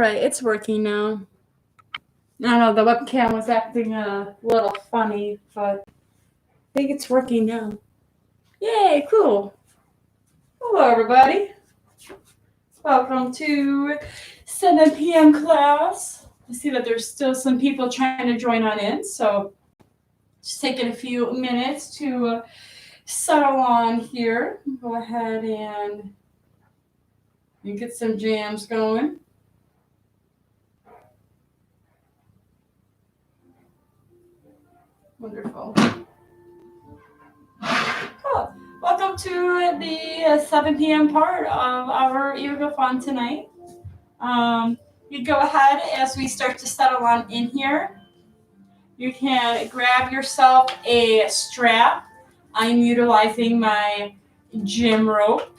right, it's working now. I don't know, the webcam was acting a little funny, but I think it's working now. Yay, cool. Hello, everybody. Welcome to 7 p.m. class. I see that there's still some people trying to join on in, so just taking a few minutes to settle on here. Go ahead and get some jams going. Wonderful. Cool. Welcome to the 7 p.m. part of our yoga fun tonight. You go ahead as we start to settle on in here. You can grab yourself a strap. I'm utilizing my gym rope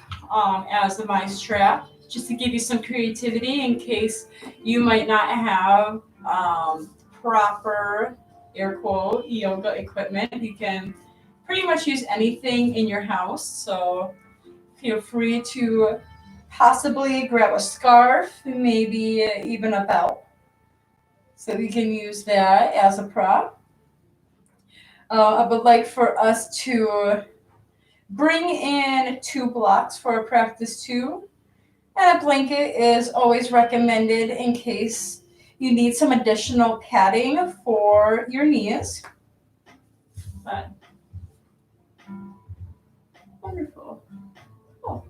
as my strap, just to give you some creativity in case you might not have proper air quote yoga equipment. You can pretty much use anything in your house, so feel free to possibly grab a scarf, maybe even a belt, so you can use that as a prop. I would like for us to bring in 2 blocks for a practice 2, and a blanket is always recommended in case you need some additional padding for your knees. But wonderful. Cool.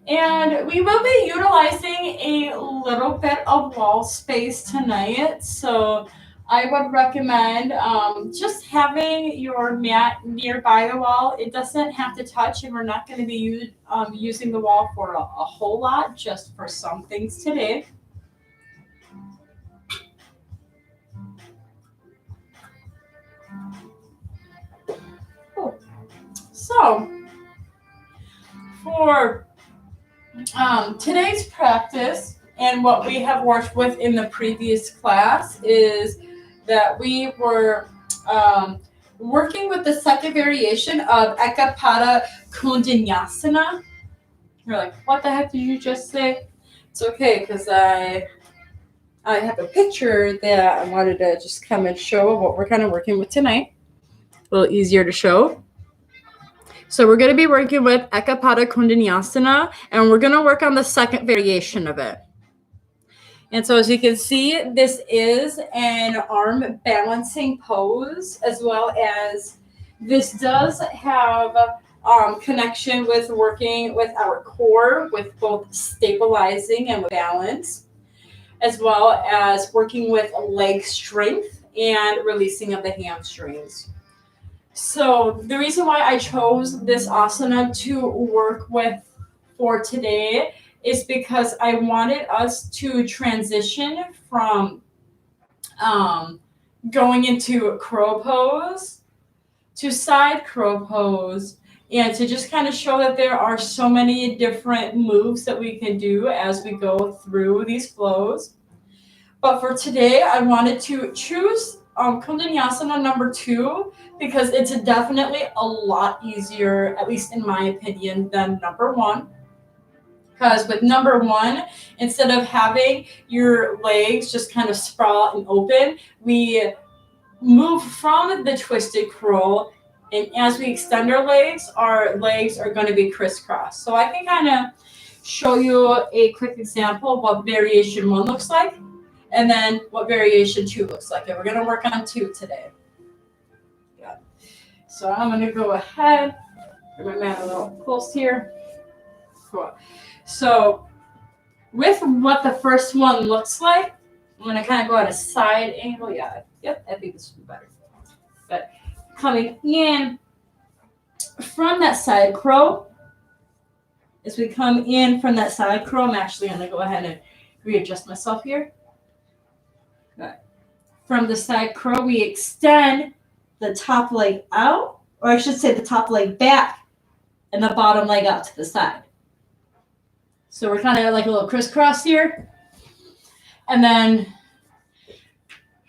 And we will be utilizing a little bit of wall space tonight, so I would recommend just having your mat nearby the wall. It doesn't have to touch, and we're not going to be using the wall for a whole lot, just for some things today. Cool. So, for today's practice and what we have worked with in the previous class is that we were working with the second variation of Ekapada Kundanyasana. You're like, what the heck did you just say? It's okay, because I have a picture that I wanted to just come and show what we're kind of working with tonight. A little easier to show. So we're going to be working with Ekapada Kundanyasana, and we're going to work on the second variation of it. And so as you can see, this is an arm balancing pose, as well as this does have connection with working with our core, with both stabilizing and with balance, as well as working with leg strength and releasing of the hamstrings. So the reason why I chose this asana to work with for today is because I wanted us to transition from going into crow pose to side crow pose, and to just kind of show that there are so many different moves that we can do as we go through these flows. But for today, I wanted to choose Kundanyasana number 2 because it's definitely a lot easier, at least in my opinion, than number 1. Because with number 1, instead of having your legs just kind of sprawl out and open, we move from the twisted crow, and as we extend our legs are going to be crisscross. So I can kind of show you a quick example of what variation 1 looks like, and then what variation 2 looks like. And we're going to work on 2 today. Yeah. So I'm going to go ahead, bring my mat a little close here. Cool. So with what the first one looks like, I'm going to kind of go at a side angle. Yeah, yep, I think this would be better. But coming in from that side crow, as we come in from that side crow, I'm actually going to go ahead and readjust myself here. Good. From the side crow, we extend the top leg out, or I should say the top leg back, and the bottom leg out to the side. So we're kind of like a little crisscross here. And then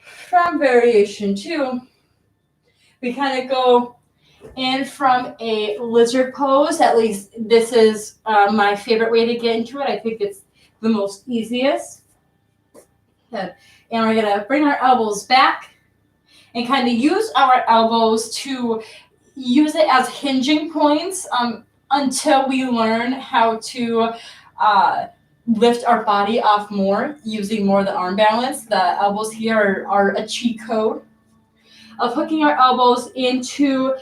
from variation 2, we kind of go in from a lizard pose. At least this is my favorite way to get into it. I think it's the most easiest. Good. And we're going to bring our elbows back and kind of use our elbows to use it as hinging points until we learn how to lift our body off more using more of the arm balance. The elbows here are a cheat code of hooking our elbows into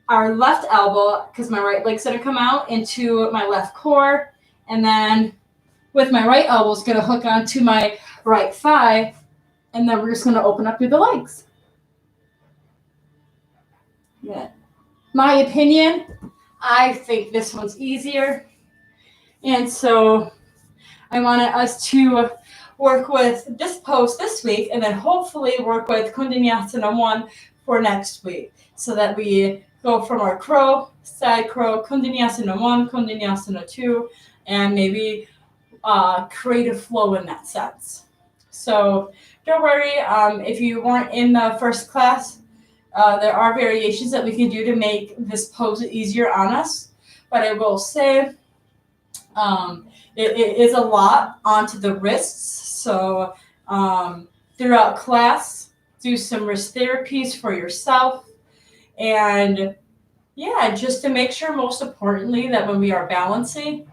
our left elbow, because my right leg's going to come out, into my left core, and then with my right elbow is going to hook onto my right thigh, and then we're just going to open up through the legs. Yeah. My opinion, I think this one's easier, and so I wanted us to work with this pose this week, and then hopefully work with Kundalini 1 for next week, so that we go from our crow, side crow, Kundalini 1, Kundalini 2, and maybe create a flow in that sense. So don't worry, if you weren't in the first class, there are variations that we can do to make this pose easier on us. But I will say it is a lot onto the wrists. So throughout class, do some wrist therapies for yourself. And yeah, just to make sure, most importantly, that when we are balancing,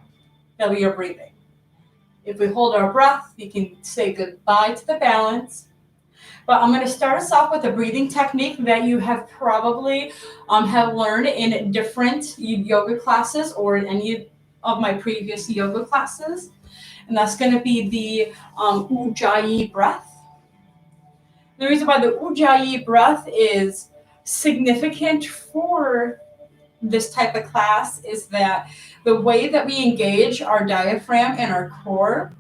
that we are breathing. If we hold our breath, you can say goodbye to the balance. But I'm going to start us off with a breathing technique that you have probably have learned in different yoga classes or in any of my previous yoga classes. And that's going to be the Ujjayi breath. The reason why the Ujjayi breath is significant for this type of class is that the way that we engage our diaphragm and our core,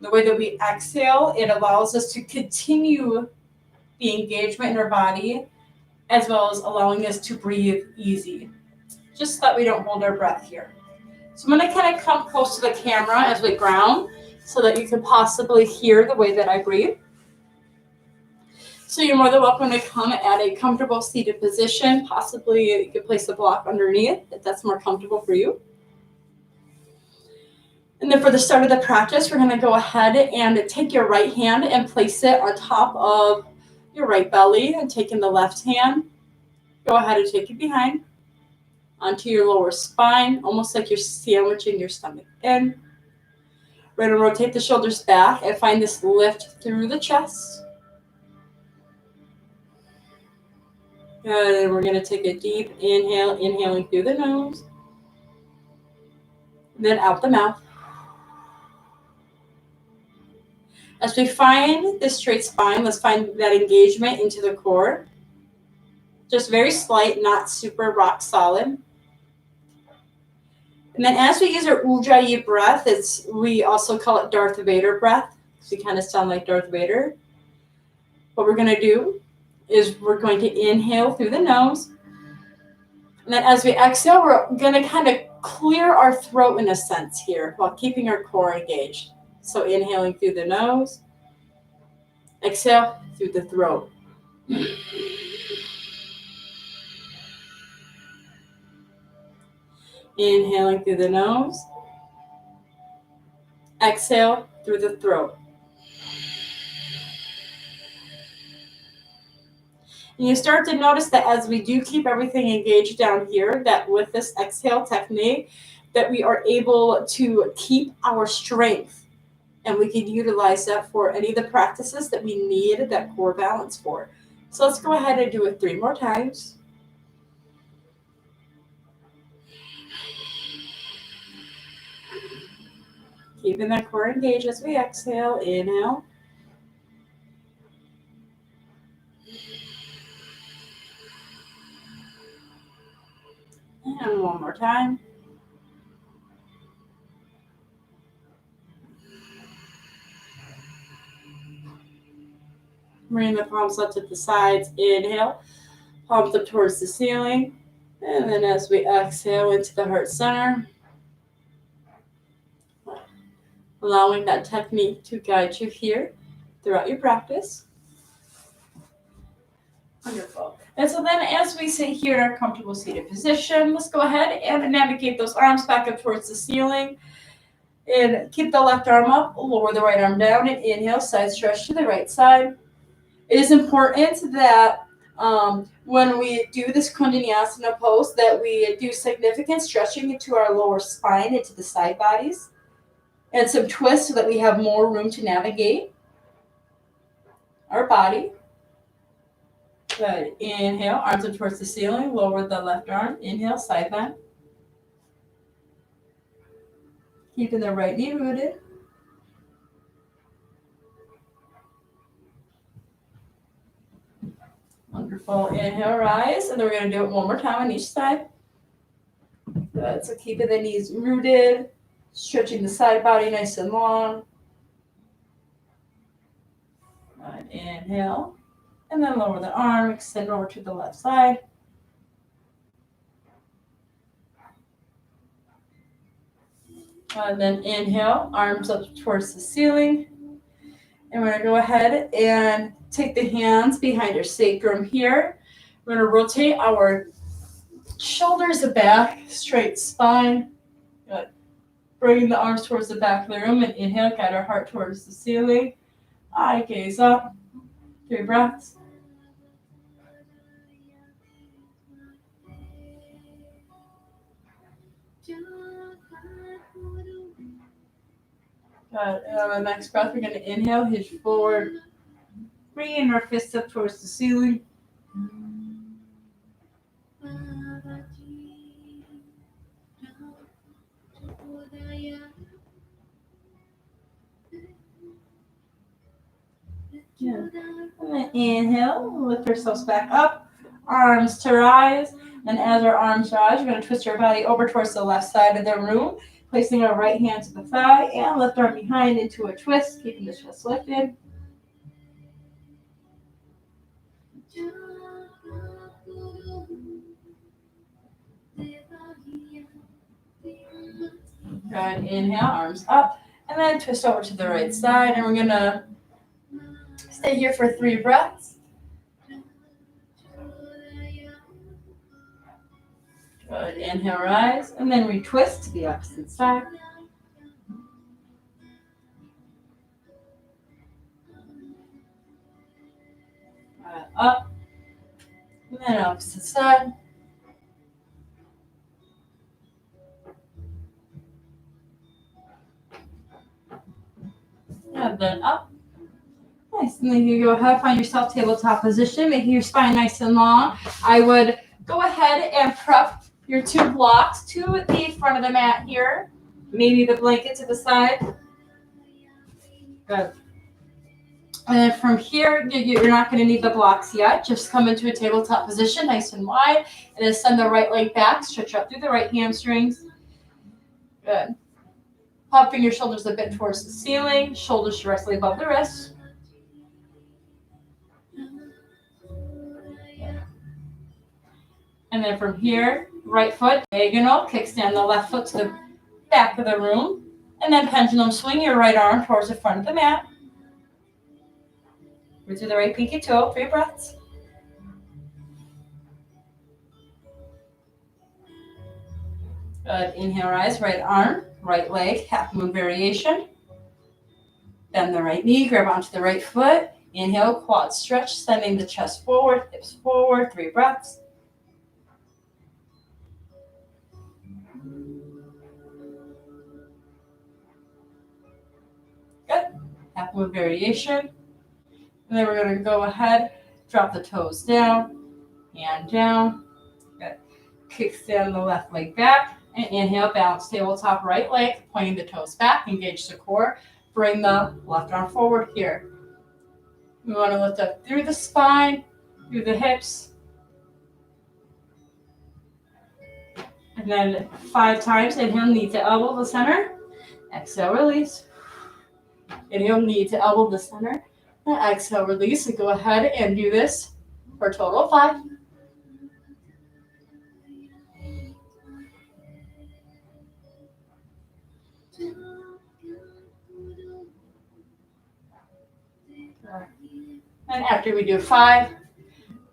the way that we exhale, it allows us to continue the engagement in our body, as well as allowing us to breathe easy, just so that we don't hold our breath here. So I'm going to kind of come close to the camera as we ground so that you can possibly hear the way that I breathe. So you're more than welcome to come at a comfortable seated position. Possibly you can place a block underneath if that's more comfortable for you. And then for the start of the practice, we're going to go ahead and take your right hand and place it on top of your right belly, and taking the left hand, go ahead and take it behind onto your lower spine, almost like you're sandwiching your stomach in. We're going to rotate the shoulders back and find this lift through the chest. Good, and we're going to take a deep inhale, inhaling through the nose, then out the mouth. As we find this straight spine, let's find that engagement into the core. Just very slight, not super rock solid. And then as we use our Ujjayi breath, we also call it Darth Vader breath, because we kind of sound like Darth Vader. What we're going to do is we're going to inhale through the nose. And then as we exhale, we're going to kind of clear our throat in a sense here while keeping our core engaged. So inhaling through the nose, exhale through the throat. Inhaling through the nose, exhale through the throat. And you start to notice that as we do keep everything engaged down here, that with this exhale technique, that we are able to keep our strength. And we can utilize that for any of the practices that we need that core balance for. So let's go ahead and do it 3 more times. Keeping that core engaged as we exhale. Inhale. And one more time. Bring the palms up to the sides. Inhale. Palms up towards the ceiling. And then as we exhale into the heart center, allowing that technique to guide you here throughout your practice. Wonderful. And so then as we sit here in our comfortable seated position, let's go ahead and navigate those arms back up towards the ceiling. And keep the left arm up, lower the right arm down, and inhale, side stretch to the right side. It is important that when we do this Kundalini pose that we do significant stretching into our lower spine, into the side bodies, and some twists so that we have more room to navigate our body. Good. Inhale, arms up towards the ceiling, lower the left arm. Inhale, side bend. Keeping the right knee rooted. Wonderful. Inhale, rise, and then we're going to do it one more time on each side. Good. So keeping the knees rooted, stretching the side body nice and long. Good. Inhale, and then lower the arm, extend over to the left side. And then inhale, arms up towards the ceiling. And we're going to go ahead and take the hands behind our sacrum here. We're going to rotate our shoulders back, straight spine. Good. Bring the arms towards the back of the room and inhale, guide our heart towards the ceiling. Eye gaze up. 3 breaths. Good. And on the next breath, we're going to inhale, hinge forward. Bringing our fists up towards the ceiling. Yeah. And then inhale, lift ourselves back up, arms to rise. And as our arms rise, we're going to twist our body over towards the left side of the room, placing our right hand to the thigh and lift arm behind into a twist, keeping the chest lifted. Good. Inhale, arms up, and then twist over to the right side. And we're going to stay here for 3 breaths. Good. Inhale, rise, and then retwist to the opposite side. Up, and then opposite side. And then up. Nice. And then you go ahead, find yourself tabletop position, making your spine nice and long. I would go ahead and prep your 2 blocks to the front of the mat here. Maybe the blanket to the side. Good. And then from here, you're not going to need the blocks yet. Just come into a tabletop position, nice and wide. And then send the right leg back. Stretch out through the right hamstrings. Good. Popping your shoulders a bit towards the ceiling. Shoulders directly above the wrists. And then from here, right foot, diagonal, kickstand the left foot to the back of the room. And then pendulum swing your right arm towards the front of the mat. Root through the right pinky toe, 3 breaths. Good. Inhale, rise, right arm, right leg, half moon variation. Bend the right knee, grab onto the right foot. Inhale, quad stretch, sending the chest forward, hips forward, 3 breaths. Good. Half moon variation. And then we're going to go ahead, drop the toes down, hand down. Good. Kickstand the left leg back. And inhale, balance tabletop right leg, pointing the toes back, engage the core. Bring the left arm forward here. We want to lift up through the spine, through the hips. And then 5 times, inhale, knee to elbow the center. Exhale, release. Inhale, knee to elbow the center. And exhale, release. And go ahead and do this for a total of 5. And after we do 5,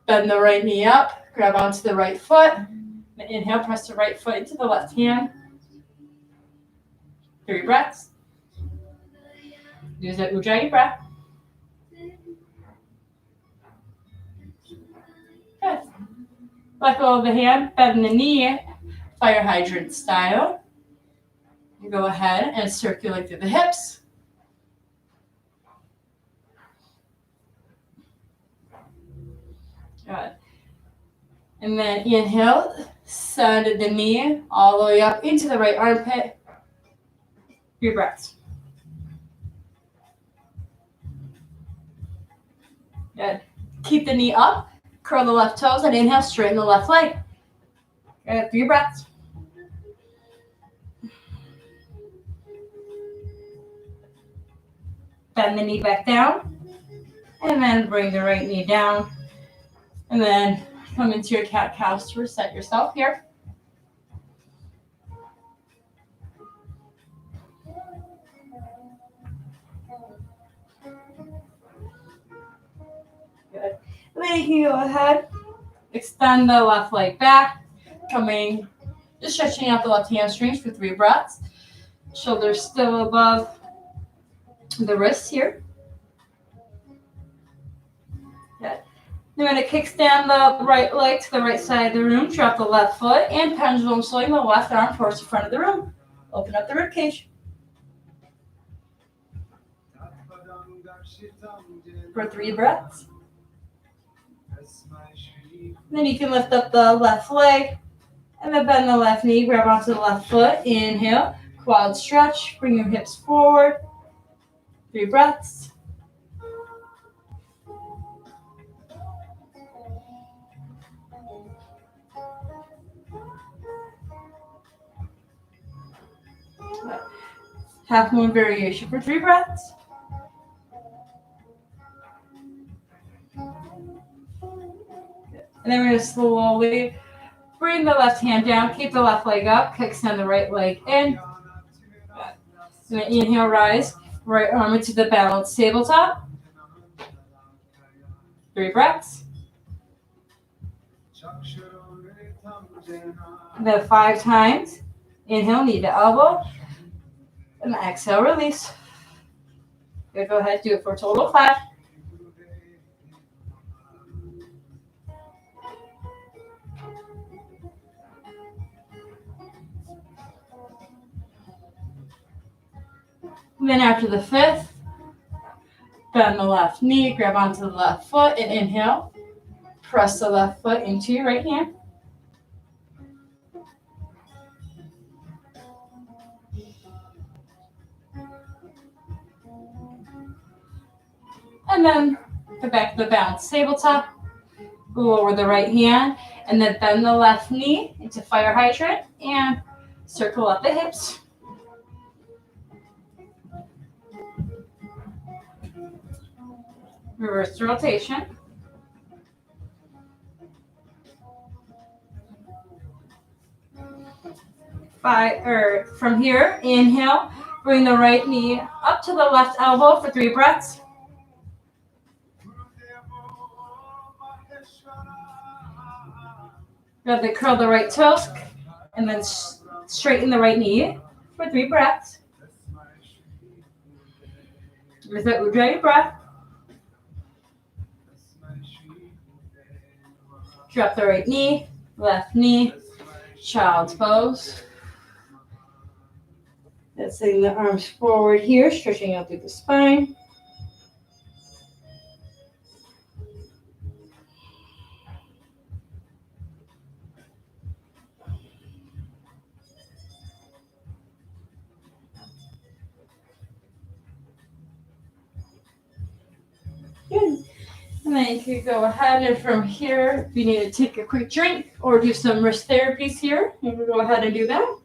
Bend the right knee up, grab onto the right foot. Inhale, press the right foot into the left hand. 3 breaths. Use that Ujjayi breath. Good. Let go of the hand, bend the knee, fire hydrant style. You go ahead and circulate through the hips. Good. And then inhale, send the knee all the way up into the right armpit. 3 breaths. Good. Keep the knee up, curl the left toes, and inhale, straighten the left leg. Good. 3 breaths. Bend the knee back down, and then bring the right knee down, and then come into your cat-cows to reset yourself here. Good. And then you can go ahead, extend the left leg back, just stretching out the left hamstrings for 3 breaths. Shoulders still above the wrists here. Good. Then we're going to kickstand the right leg to the right side of the room, drop the left foot, and pendulum swing the left arm towards the front of the room. Open up the rib cage. For 3 breaths. And then you can lift up the left leg, and then bend the left knee, grab onto the left foot. Inhale, quad stretch, bring your hips forward. 3 breaths. Half moon variation for 3 breaths. And then we're going to slowly bring the left hand down, keep the left leg up, kickstand the right leg in. And then inhale, rise, right arm into the balanced tabletop. 3 breaths. And then 5 times. Inhale, knee to elbow. And exhale, release. Good, go ahead, do it for a total of 5. And then after the 5th, bend the left knee, grab onto the left foot, and inhale. Press the left foot into your right hand. And then go back to the balanced tabletop. Lower the right hand, and then bend the left knee into fire hydrant, and circle up the hips. Reverse the rotation. From here, inhale, bring the right knee up to the left elbow for 3 breaths. Grab the curl the right toes, and then straighten the right knee for 3 breaths. With the Ujjayi breath. Drop the right knee, left knee, child's pose. Let's send the arms forward here, stretching out through the spine. Good. And then you can go ahead and from here, if you need to take a quick drink or do some wrist therapies here, you can go ahead and do that.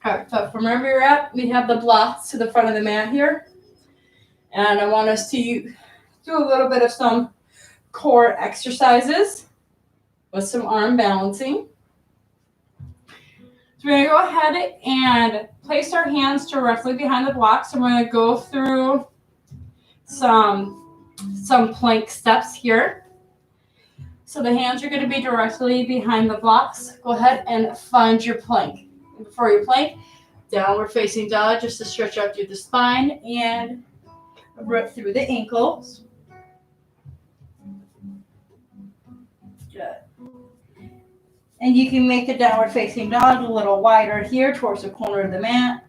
All right, so from wherever you're at, we have the blocks to the front of the mat here. And I want us to do a little bit of some core exercises with some arm balancing. So we're going to go ahead and place our hands directly behind the blocks. And we're going to go through some plank steps here. So the hands are going to be directly behind the blocks. Go ahead and find your plank. Before you plank, downward facing dog, just to stretch out through the spine and rip through the ankles. Good. And you can make the downward facing dog a little wider here towards the corner of the mat.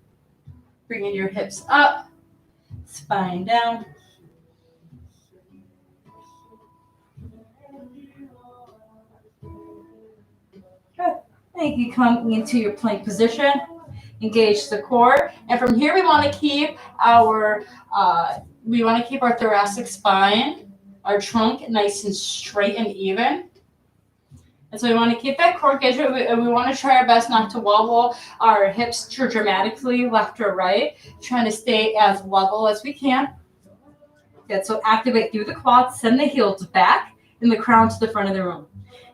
Bringing your hips up, spine down. Good. And you come into your plank position. Engage the core. And from here, we want to keep our thoracic spine, our trunk nice and straight and even. And so we want to keep that core engagement, and we want to try our best not to wobble our hips too dramatically left or right, trying to stay as level as we can. Good, so activate through the quads, send the heels back, and the crown to the front of the room.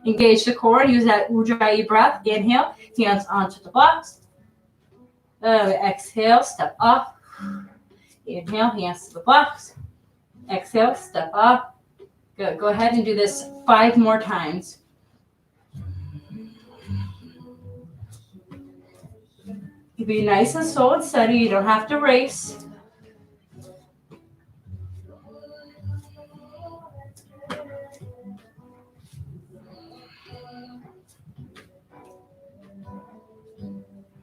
Engage the core, use that Ujjayi breath. Inhale, hands onto the blocks. Exhale, step up. Inhale, hands to the blocks. Exhale, step up. Good, go ahead and do this 5 more times. Be nice and slow and steady. You don't have to race.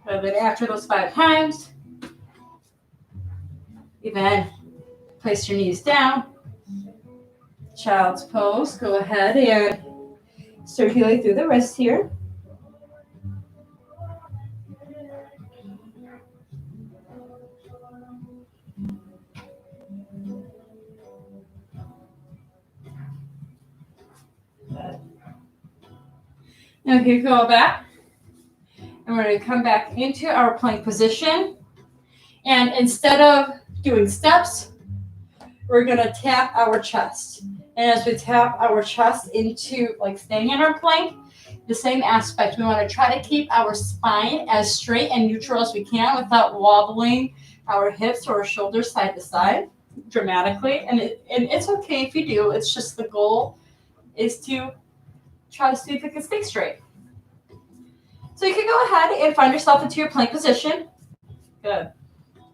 And then after those 5 times, you then place your knees down. Child's pose. Go ahead and circulate through the wrists here. Now here, go back. And we're going to come back into our plank position. And instead of doing steps, we're going to tap our chest. And as we tap our chest into like staying in our plank, the same aspect. We want to try to keep our spine as straight and neutral as we can without wobbling our hips or our shoulders side to side dramatically. And it's okay if you do. It's just the goal is to try to see if it can stay straight. So you can go ahead and find yourself into your plank position. Good.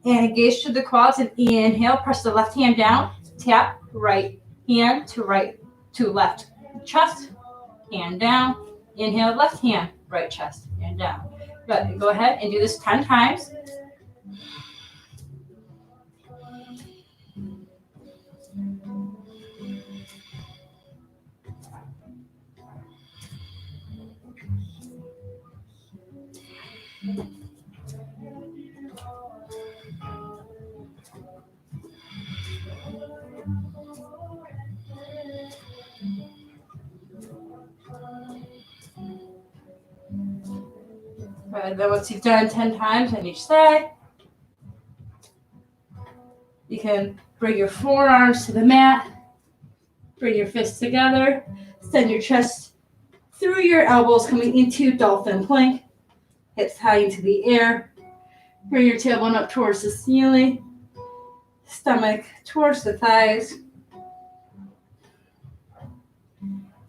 And engage through the quads and inhale. Press the left hand down. Tap right hand to left chest. Hand down. Inhale, left hand, right chest, and down. Good. Go ahead and do this 10 times. And then once you've done 10 times on each side, you can bring your forearms to the mat, bring your fists together, send your chest through your elbows coming into dolphin plank, hips high into the air, bring your tailbone up towards the ceiling, stomach towards the thighs.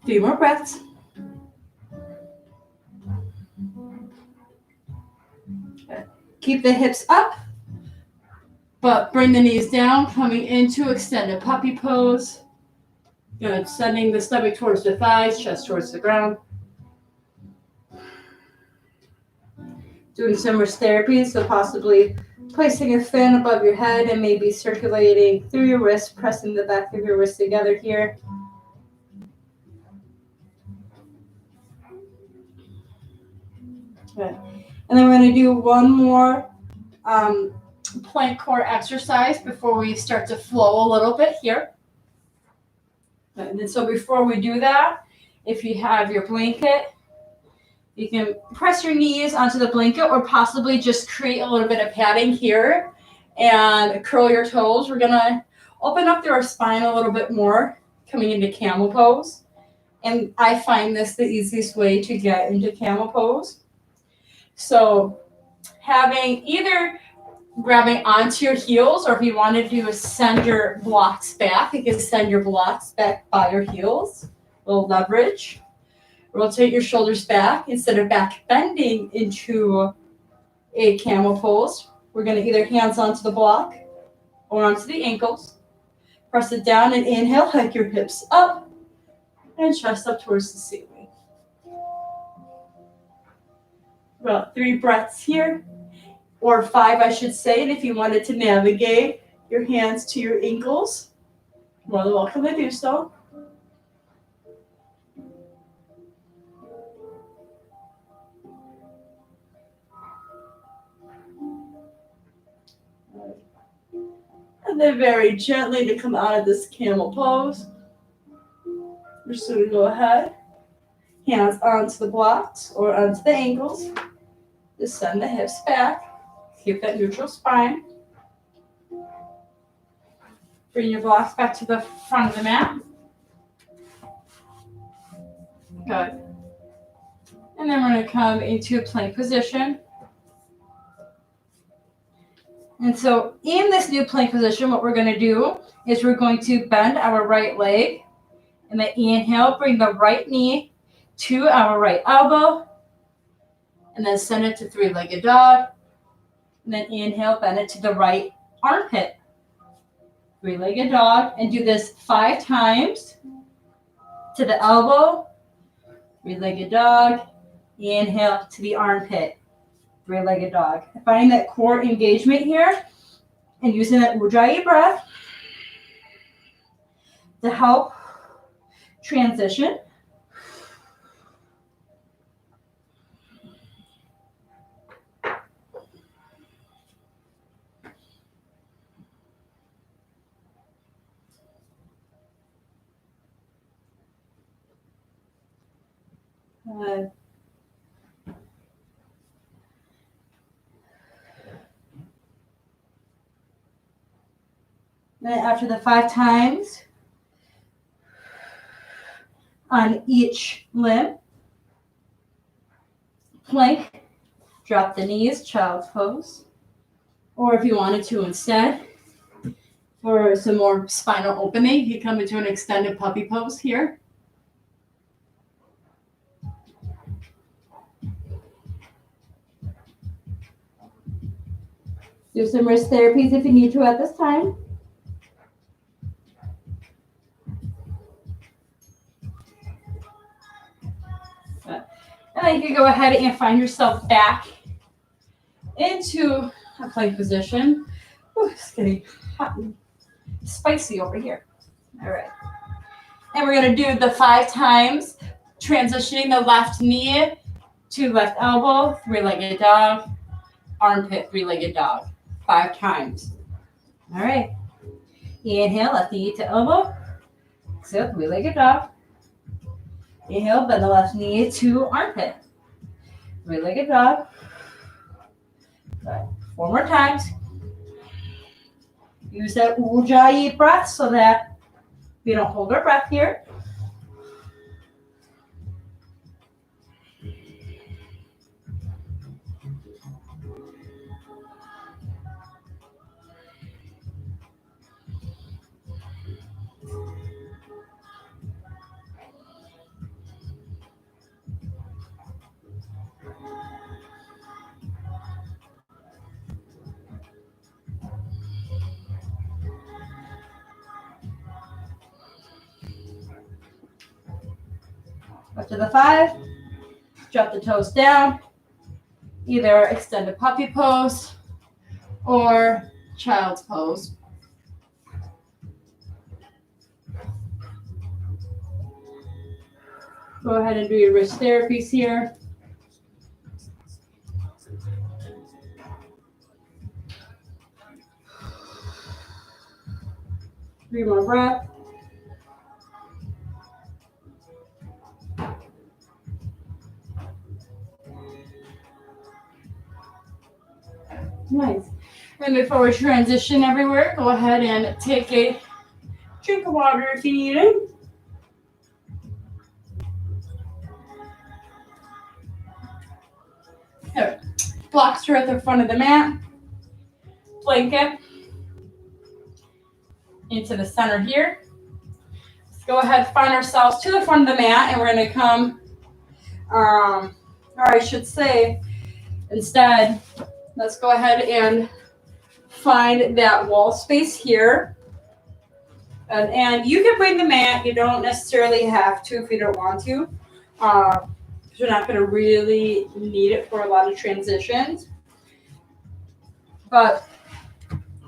3 more breaths. Keep the hips up, but bring the knees down, coming into extended puppy pose. Good, sending the stomach towards the thighs, chest towards the ground. Doing some wrist therapy, so possibly placing a fan above your head and maybe circulating through your wrist, pressing the back of your wrist together here. Good. And then we're going to do one more plank core exercise before we start to flow a little bit here. And then so before we do that, if you have your blanket, you can press your knees onto the blanket or possibly just create a little bit of padding here and curl your toes. We're going to open up through our spine a little bit more coming into camel pose. And I find this the easiest way to get into camel pose. So having either grabbing onto your heels, or if you wanted to send your blocks back, you can send your blocks back by your heels. A little leverage. Rotate your shoulders back instead of back bending into a camel pose. We're going to either hands onto the block or onto the ankles. Press it down and inhale, hike your hips up and chest up towards the ceiling. About 3 breaths here, or 5 I should say, and if you wanted to navigate your hands to your ankles, you're more than welcome to do so. And then very gently to come out of this camel pose, we're just going to go ahead, hands onto the blocks or onto the ankles, just send the hips back, keep that neutral spine. Bring your blocks back to the front of the mat. Good. And then we're going to come into a plank position. And so in this new plank position, what we're going to do is we're going to bend our right leg. And then inhale, bring the right knee to our right elbow. And then send it to 3-legged dog. And then inhale, bend it to the right armpit. 3-legged dog. And do this 5 times. To the elbow. 3-legged dog. Inhale to the armpit. 3-legged dog. Finding that core engagement here and using that Ujjayi breath to help transition. Then after the 5 times on each limb, plank, drop the knees, child's pose. Or if you wanted to instead, for some more spinal opening, you come into an extended puppy pose here. Do some wrist therapies if you need to at this time. And then you can go ahead and find yourself back into a plank position. Ooh, it's getting hot and spicy over here. All right. And we're going to do the 5 times, transitioning the left knee to left elbow, 3-legged dog, armpit, 3-legged dog, 5 times. All right. Inhale, left knee to elbow. Exhale, 3-legged dog. Inhale, bend the left knee to armpit. 3-legged dog. Good. 4 more times. Use that Ujjayi breath so that we don't hold our breath here. After the 5, drop the toes down, either extended puppy pose or child's pose. Go ahead and do your wrist therapies here. Three more breaths. Nice. And before we transition everywhere, go ahead and take a drink of water if you need it. Here. Blocks are at the front of the mat. Blanket into the center here. Let's go ahead and find ourselves to the front of the mat, and we're going to come, or I should say, instead, let's go ahead and find that wall space here. And you can bring the mat. You don't necessarily have to if you don't want to. You're not going to really need it for a lot of transitions. But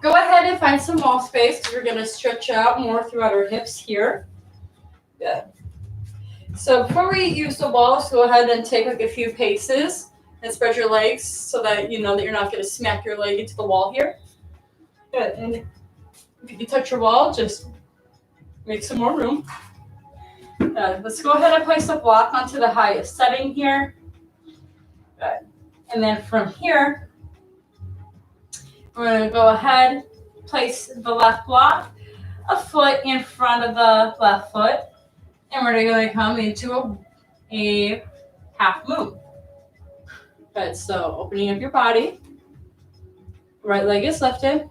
go ahead and find some wall space because we're going to stretch out more throughout our hips here. Good. So before we use the walls, go ahead and take like a few paces and spread your legs so that you know that you're not going to smack your leg into the wall here. Good. And if you can touch your wall, just make some more room. Let's go ahead and place the block onto the highest setting here. Good. And then from here, we're going to go ahead, place the left block a foot in front of the left foot. And we're going to come into a half moon. Good. So opening up your body. Right leg is lifted.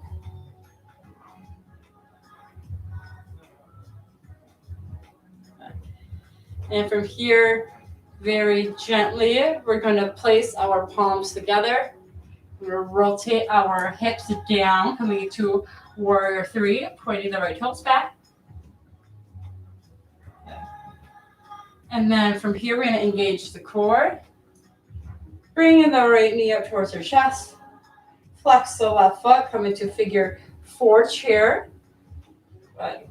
And from here, very gently, we're going to place our palms together. We're going to rotate our hips down, coming into warrior 3, pointing the right toes back. And then from here, we're going to engage the core. Bringing the right knee up towards our chest. Flex the left foot, come into figure 4 chair. Right.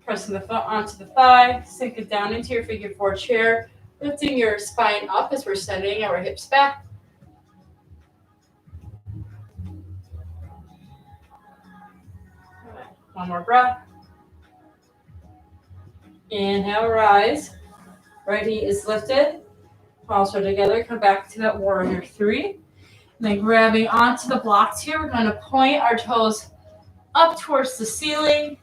Pressing the foot onto the thigh, sink it down into your figure 4 chair, lifting your spine up as we're sending our hips back. Right. One more breath. Inhale, rise. Right knee is lifted. Palms are together. Come back to that warrior 3. And then grabbing onto the blocks here, we're going to point our toes up towards the ceiling,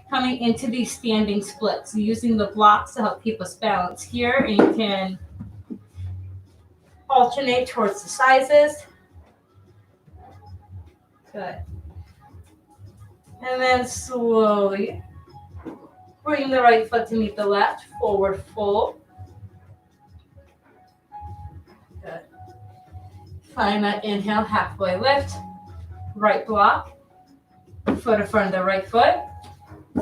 coming into these standing splits. So using the blocks to help keep us balanced here, and you can alternate towards the sizes. Good. And then slowly bring the right foot to meet the left, forward fold. Good. Find that inhale, halfway lift, right block, foot in front of the right foot.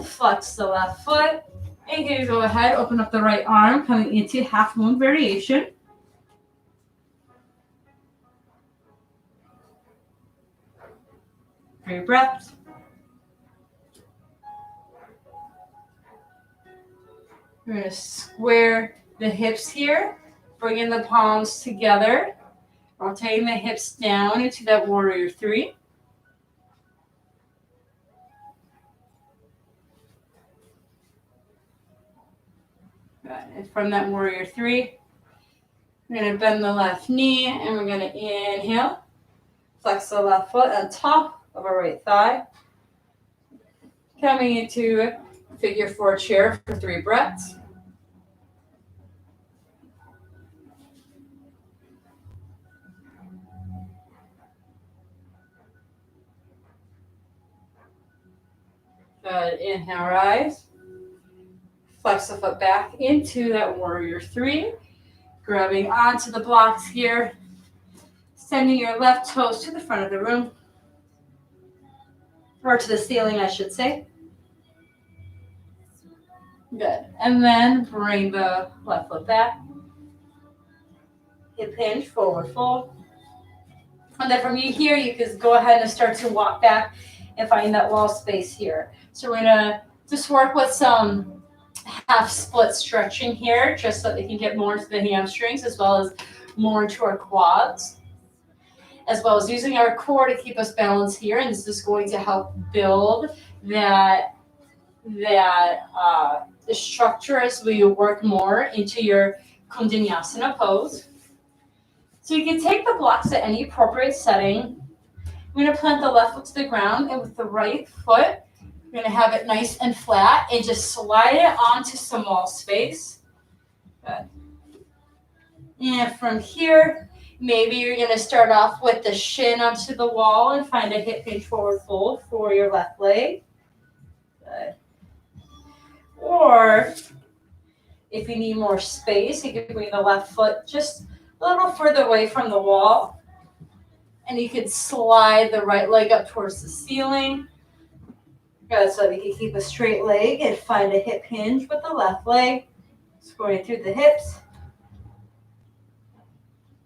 Flex the left foot, and you go ahead, open up the right arm, coming into half moon variation. 3 breaths. We're going to square the hips here, bringing the palms together, rotating the hips down into that warrior 3. And from that warrior 3, we're going to bend the left knee, and we're going to inhale, flex the left foot on top of our right thigh, coming into figure 4 chair for 3 breaths. Good. Inhale, rise. Flex the foot back into that warrior 3. Grabbing onto the blocks here. Sending your left toes to the front of the room. Or to the ceiling, I should say. Good. And then bring the left foot back. Hip hinge, forward fold. And then from here, you can go ahead and start to walk back and find that wall space here. So we're going to just work with some half split stretching here, just so that we can get more into the hamstrings as well as more into our quads, as well as using our core to keep us balanced here. And this is going to help build the structure as we work more into your Kundalini pose. So you can take the blocks at any appropriate setting. We're going to plant the left foot to the ground, and with the right foot, we're going to have it nice and flat and just slide it onto some wall space. Good. And from here, maybe you're going to start off with the shin onto the wall and find a hip hinge forward fold for your left leg. Good. Or if you need more space, you can bring the left foot just a little further away from the wall. And you can slide the right leg up towards the ceiling. Good, so you can keep a straight leg and find a hip hinge with the left leg. Going through the hips.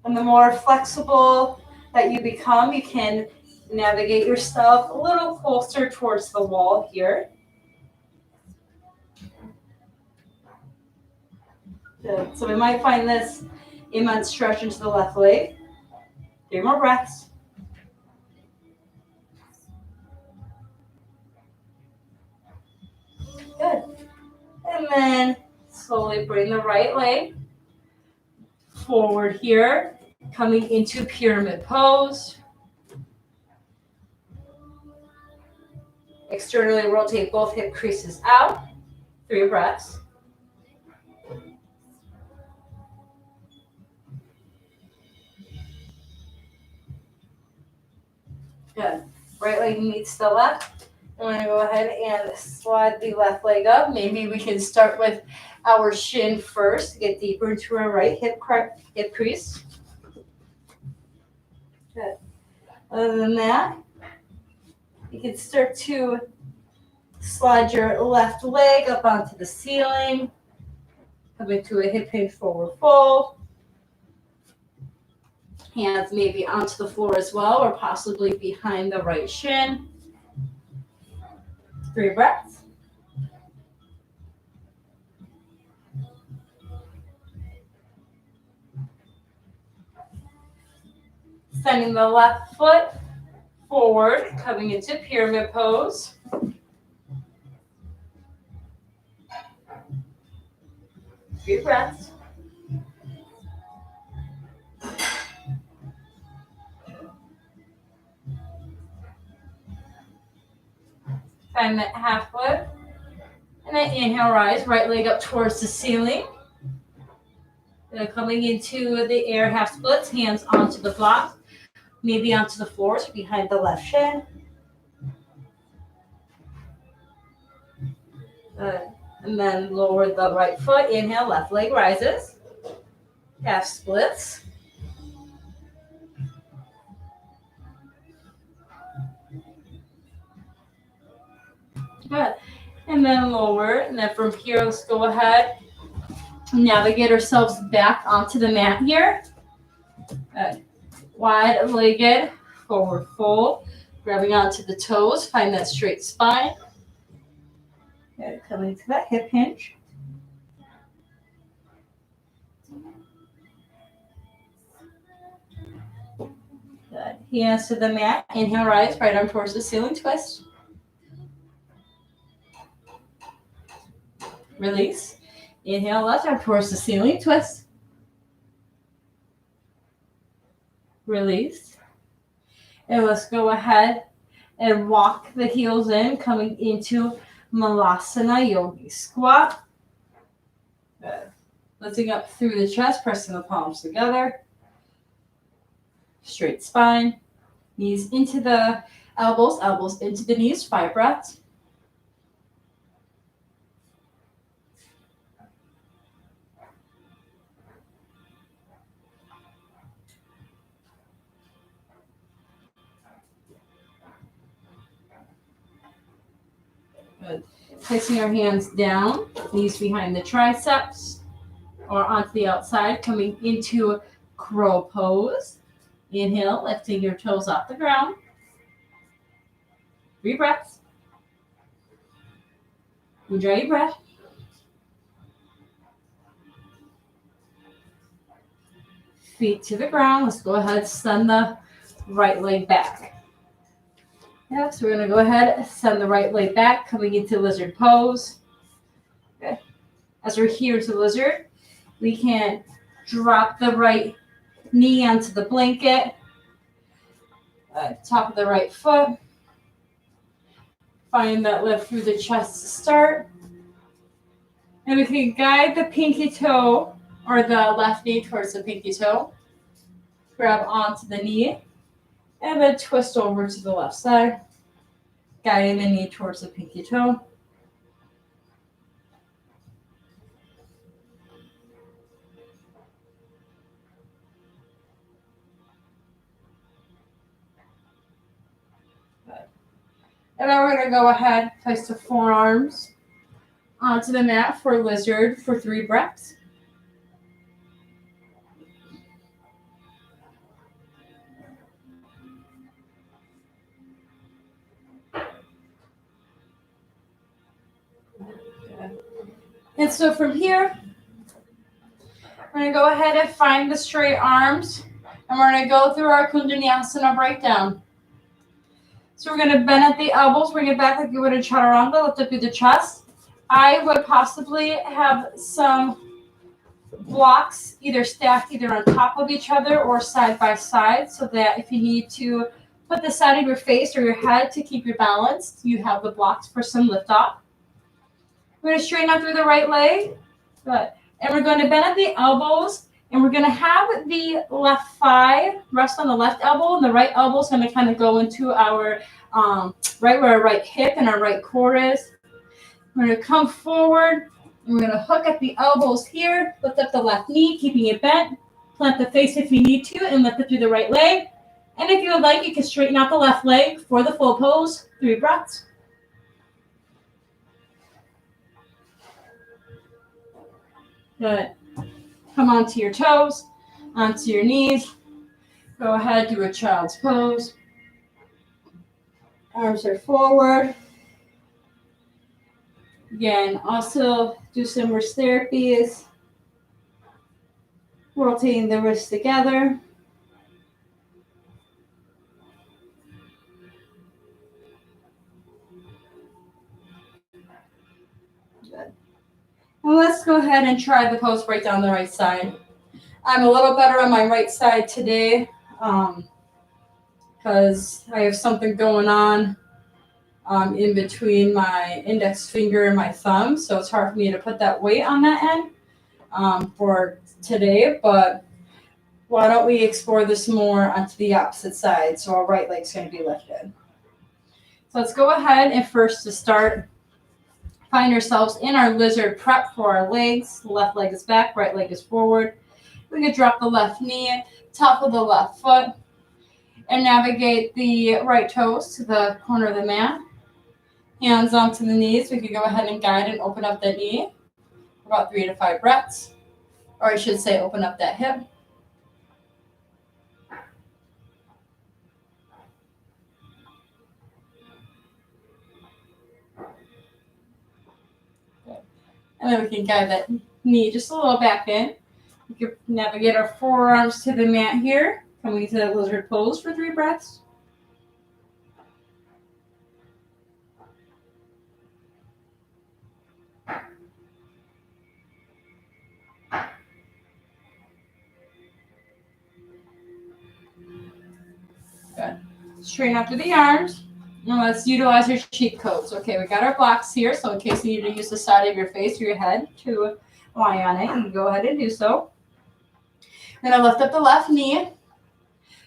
And the more flexible that you become, you can navigate yourself a little closer towards the wall here. Good. So we might find this immense stretch into the left leg. 3 more breaths. Good. And then slowly bring the right leg forward here, coming into pyramid pose. Externally rotate both hip creases out. 3 breaths. Good. Right leg meets the left. I'm going to go ahead and slide the left leg up. Maybe we can start with our shin first. Get deeper into our right hip crease. Good. Other than that, you can start to slide your left leg up onto the ceiling. Come into a hip hinge forward fold. Hands maybe onto the floor as well, or possibly behind the right shin. 3 breaths. Sending the left foot forward, coming into pyramid pose. Three breaths. Find that half lift. And then inhale, rise, right leg up towards the ceiling. Then coming into the air half splits, hands onto the block, maybe onto the floor, so behind the left shin. Good. And then lower the right foot, inhale, left leg rises. Half splits. Good. And then lower, and then from here, let's go ahead, navigate ourselves back onto the mat here. Good. Wide-legged forward fold, grabbing onto the toes, find that straight spine. Good. Coming to that hip hinge. Good. Hands to the mat. Inhale, rise, right arm towards the ceiling, twist. Release. Inhale, left arm towards the ceiling, twist. Release. And let's go ahead and walk the heels in, coming into Malasana Yogi Squat. Good. Lifting up through the chest, pressing the palms together. Straight spine. Knees into the elbows, elbows into the knees. 5 breaths. Good. Placing our hands down, knees behind the triceps or onto the outside, coming into crow pose. Inhale, lifting your toes off the ground. 3 breaths. Enjoy your breath. Feet to the ground. Let's go ahead and send the right leg back. Yeah, so we're going to go ahead and send the right leg back, coming into lizard pose. Okay. As we're here to lizard, we can drop the right knee onto the blanket, top of the right foot. Find that lift through the chest to start. And we can guide the pinky toe or the left knee towards the pinky toe. Grab onto the knee and then twist over to the left side, guiding the knee towards the pinky toe. And then we're going to go ahead, place the forearms onto the mat for lizard for 3 breaths. And so from here, we're going to go ahead and find the straight arms, and we're going to go through our Kundalini breakdown. So we're going to bend at the elbows, bring it back like you would in Chaturanga, lift up through the chest. I would possibly have some blocks either stacked either on top of each other or side by side, so that if you need to put the side of your face or your head to keep your balance, you have the blocks for some lift off. We're going to straighten out through the right leg. Good. And we're going to bend at the elbows, and we're going to have the left thigh rest on the left elbow, and the right elbow is going to kind of go into our right where our right hip and our right core is. We're going to come forward, and we're going to hook at the elbows here, lift up the left knee, keeping it bent, plant the face if you need to, and lift it through the right leg. And if you would like, you can straighten out the left leg for the full pose, 3 breaths. Good. Come onto your toes, onto your knees. Go ahead, do a child's pose. Arms are forward. Again, also do some wrist therapies. Rotating the wrists together. Good. And let's go ahead and try the pose right down the right side. I'm a little better on my right side today because I have something going on in between my index finger and my thumb. So it's hard for me to put that weight on that end for today. But why don't we explore this more onto the opposite side? So our right leg's going to be lifted. So let's go ahead and first to start, find ourselves in our lizard prep for our legs. The left leg is back, right leg is forward. We can drop the left knee, top of the left foot, and navigate the right toes to the corner of the mat. Hands onto the knees. We can go ahead and guide and open up the knee for about 3 to 5 breaths. Or I should say open up that hip. Good. And then we can guide that knee just a little back in. We can navigate our forearms to the mat here. Coming to that lizard pose for 3 breaths. Good. Straighten out through the arms. Now let's utilize your cheat codes. Okay, we got our blocks here, so in case you need to use the side of your face or your head to lie on it, you can go ahead and do so. Then I lift up the left knee.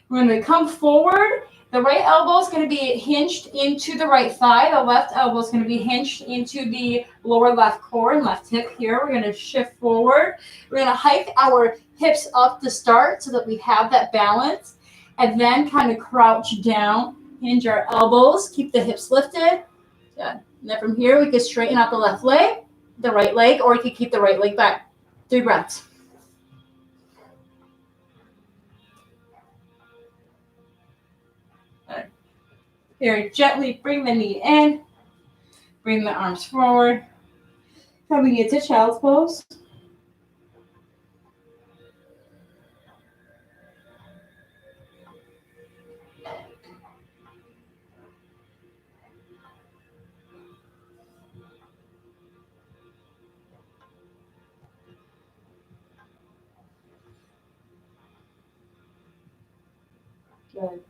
We're going to come forward. The right elbow is going to be hinged into the right thigh. The left elbow is going to be hinged into the lower left core and left hip here. We're going to shift forward. We're going to hike our hips up to start so that we have that balance. And then kind of crouch down, hinge our elbows, keep the hips lifted. Good. And then from here, we can straighten out the left leg, the right leg, or you can keep the right leg back. 3 breaths. Good. Very gently bring the knee in, bring the arms forward, coming into child's pose. Good.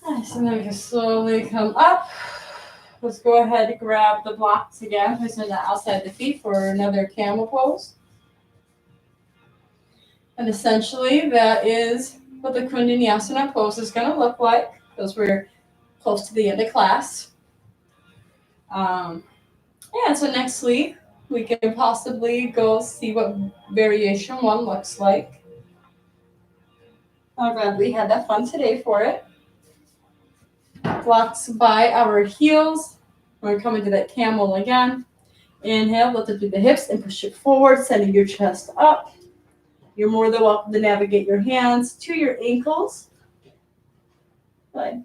Nice, and then we can slowly come up. Let's go ahead and grab the blocks again, placing that outside the feet for another camel pose. And essentially, that is what the Kundalini pose is going to look like, because we're close to the end of class. Yeah, so next week, we can possibly go see what variation 1 looks like. I'm glad we had that fun today for it. Blocks by our heels. We're coming to that camel again. Inhale, lift up through the hips and push it forward, sending your chest up. You're more than welcome to navigate your hands to your ankles.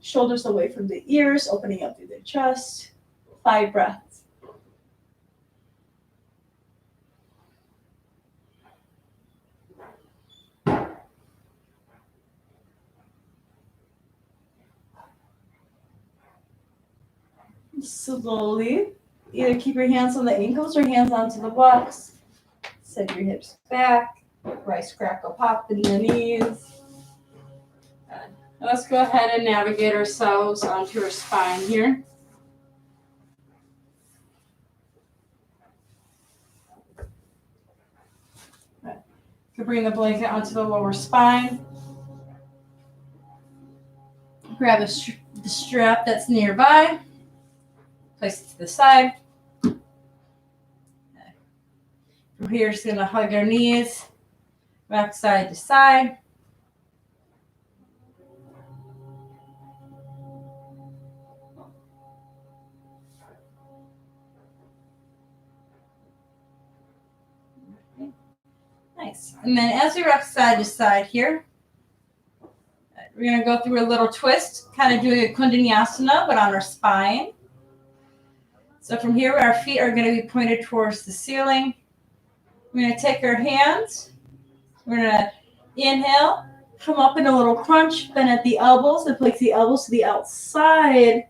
Shoulders away from the ears, opening up through the chest. 5 breaths. Slowly, either keep your hands on the ankles or hands onto the blocks. Send your hips back. Rice crackle pop in the knees. Good. Let's go ahead and navigate ourselves onto our spine here. Good. You can bring the blanket onto the lower spine. Grab the strap that's nearby. Place it to the side. From here, just going to hug our knees, rock side to side. Nice. And then as we rock side to side here, we're going to go through a little twist, kind of doing a Kundalini, but on our spine. So from here, our feet are going to be pointed towards the ceiling. We're going to take our hands. We're going to inhale, come up in a little crunch, bend at the elbows, and place the elbows to the outside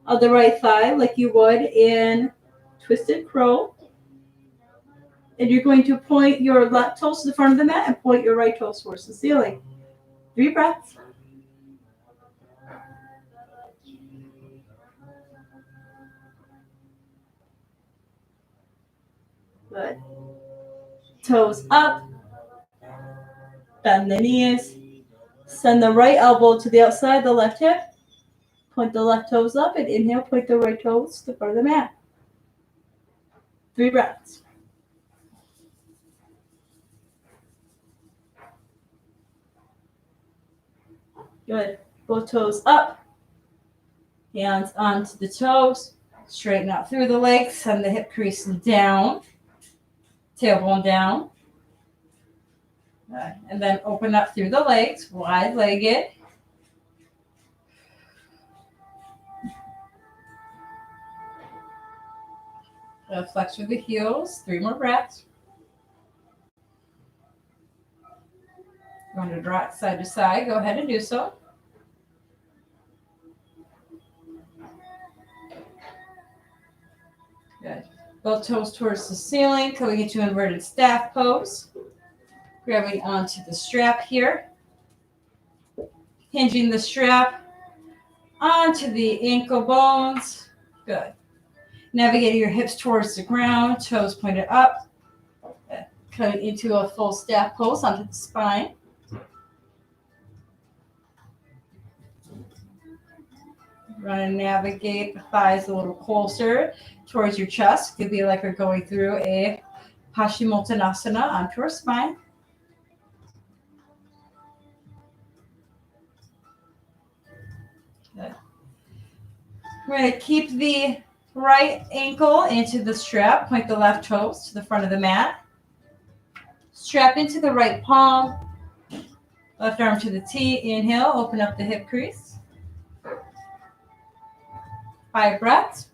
of the right thigh like you would in Twisted Crow. And you're going to point your left toes to the front of the mat and point your right toes towards the ceiling. 3 breaths. Good. Toes up. Bend the knees. Send the right elbow to the outside, the left hip. Point the left toes up and inhale, point the right toes to the front of the mat. 3 breaths. Good. Both toes up. Hands onto the toes. Straighten out through the legs. Send the hip crease down. Tailbone down. And then open up through the legs. Wide-legged. Flex through the heels. 3 more breaths. Going to rock side to side. Go ahead and do so. Good. Both toes towards the ceiling. Coming into inverted staff pose. Grabbing onto the strap here. Hinging the strap onto the ankle bones. Good. Navigating your hips towards the ground. Toes pointed up. Coming into a full staff pose onto the spine. We're going to navigate the thighs a little closer towards your chest. It could be like we're going through a Paschimottanasana onto our spine. Good. We're going to keep the right ankle into the strap. Point the left toes to the front of the mat. Strap into the right palm. Left arm to the T. Inhale, open up the hip crease. 5 breaths.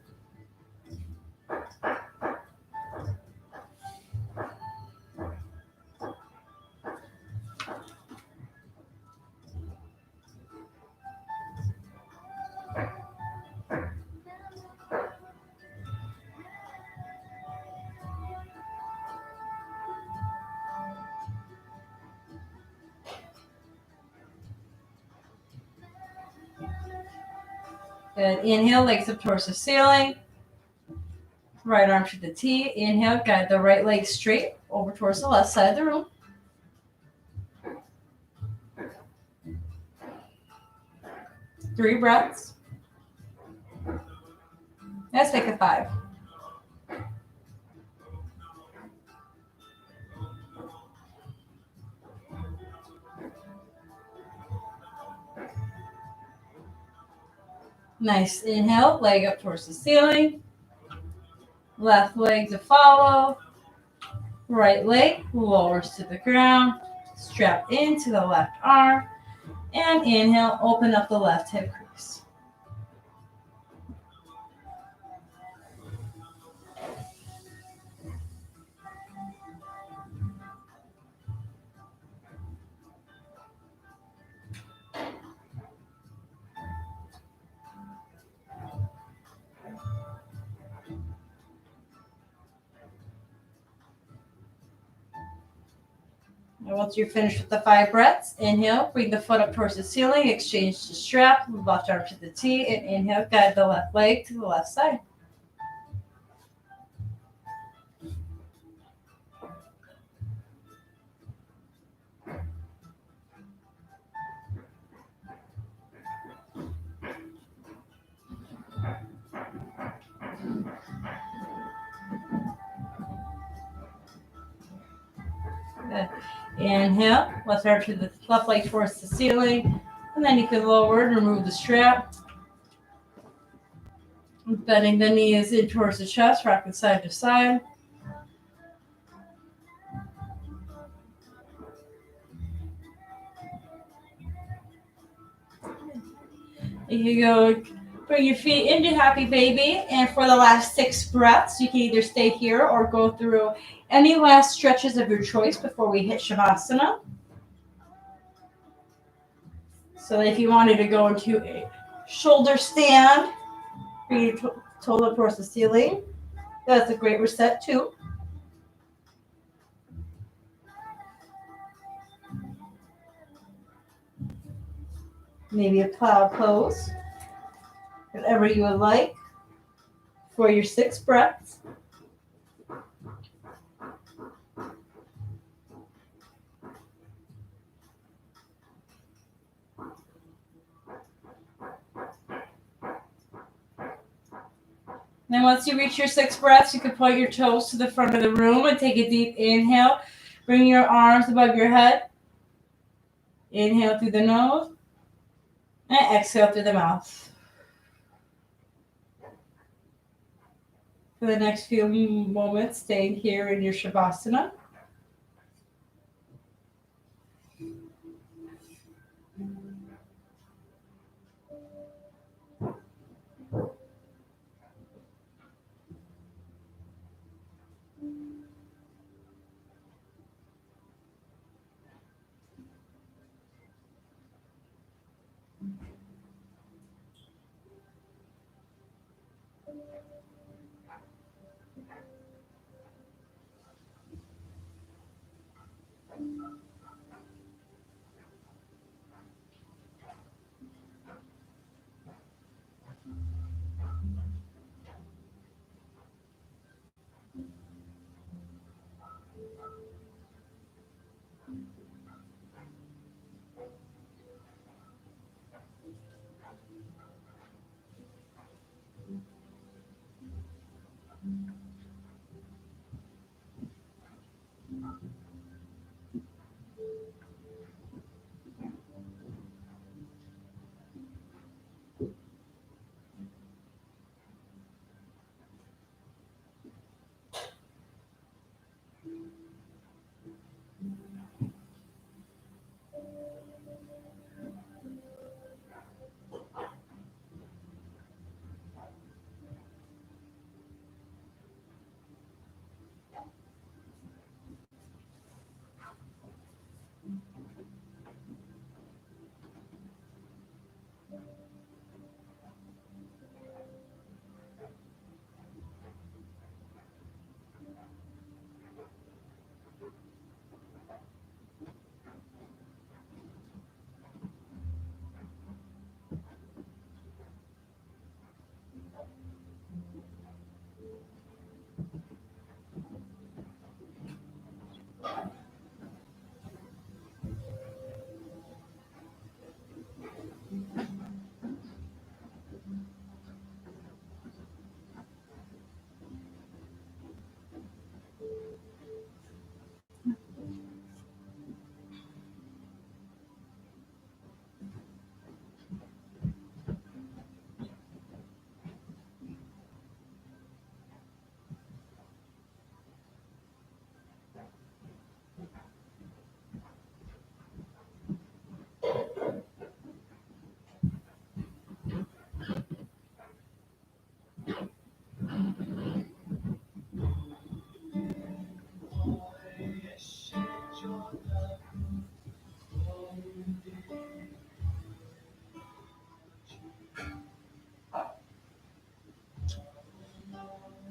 Good. Inhale, legs up towards the ceiling. Right arm to the T. Inhale, guide the right leg straight over towards the left side of the room. 3 breaths. Let's make it 5. Nice. Inhale, leg up towards the ceiling. Left leg to follow. Right leg lowers to the ground. Strap into the left arm. And inhale, open up the left hip crease. And once you're finished with the 5 breaths, inhale, bring the foot up towards the ceiling, exchange the strap, left arm to the T, and inhale, guide the left leg to the left side. Good. Inhale, left arm to the left leg towards the ceiling, and then you can lower and remove the strap. Bending the knees in towards the chest, rocking side to side. You go, bring your feet into happy baby, and for the last 6 breaths, you can either stay here or go through any last stretches of your choice before we hit Shavasana. So if you wanted to go into a shoulder stand, bring your toe towards the ceiling. That's a great reset too. Maybe a plow pose, whatever you would like for your 6 breaths. Then once you reach your 6 breaths, you can point your toes to the front of the room and take a deep inhale. Bring your arms above your head. Inhale through the nose and exhale through the mouth. For the next few moments, staying here in your Shavasana.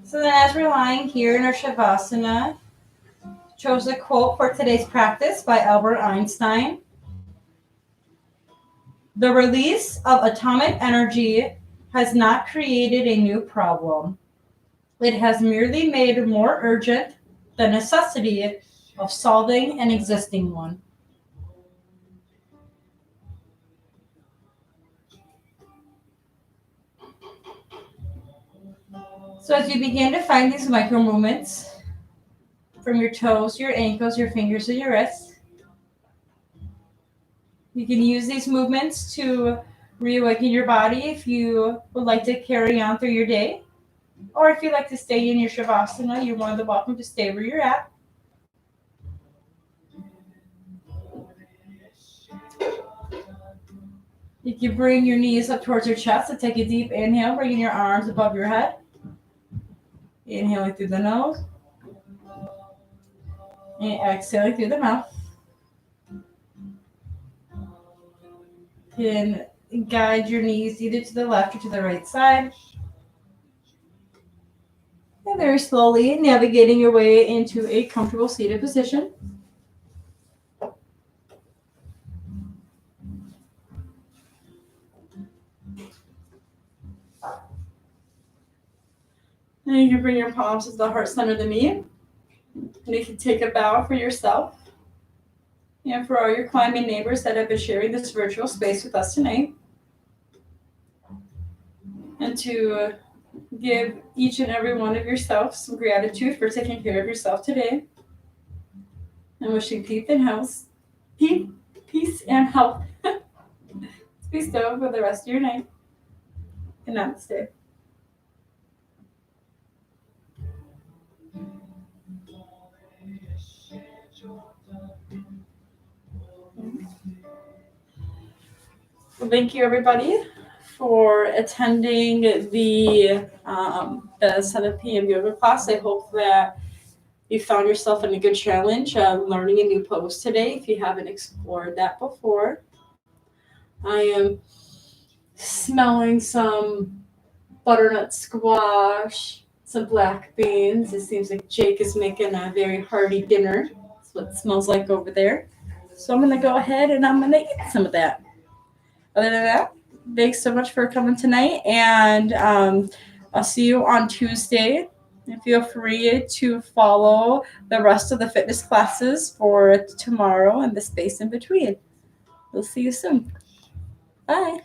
So then as we're lying here in our Shavasana, chose a quote for today's practice by Albert Einstein. The release of atomic energy has not created a new problem. It has merely made more urgent the necessity of solving an existing one. So as you begin to find these micro movements from your toes, your ankles, your fingers, and your wrists, you can use these movements to reawaken your body if you would like to carry on through your day. Or if you'd like to stay in your Shavasana, you're more than welcome to stay where you're at. You can bring your knees up towards your chest and take a deep inhale, bringing your arms above your head. Inhaling through the nose. And exhaling through the mouth. You can guide your knees either to the left or to the right side. And very slowly navigating your way into a comfortable seated position. And you can bring your palms to the heart center of the knee. And you can take a bow for yourself and for all your climbing neighbors that have been sharing this virtual space with us tonight. And to give each and every one of yourself some gratitude for taking care of yourself today. And wishing peace and health. Peace and health. Be still for the rest of your night. And namaste. Well, thank you, everybody, for attending the 7 p.m. yoga class. I hope that you found yourself in a good challenge learning a new pose today if you haven't explored that before. I am smelling some butternut squash, some black beans. It seems like Jake is making a very hearty dinner. That's what it smells like over there. So I'm going to go ahead and I'm going to eat some of that. Other than that, thanks so much for coming tonight, and I'll see you on Tuesday. And feel free to follow the rest of the fitness classes for tomorrow and the space in between. We'll see you soon. Bye.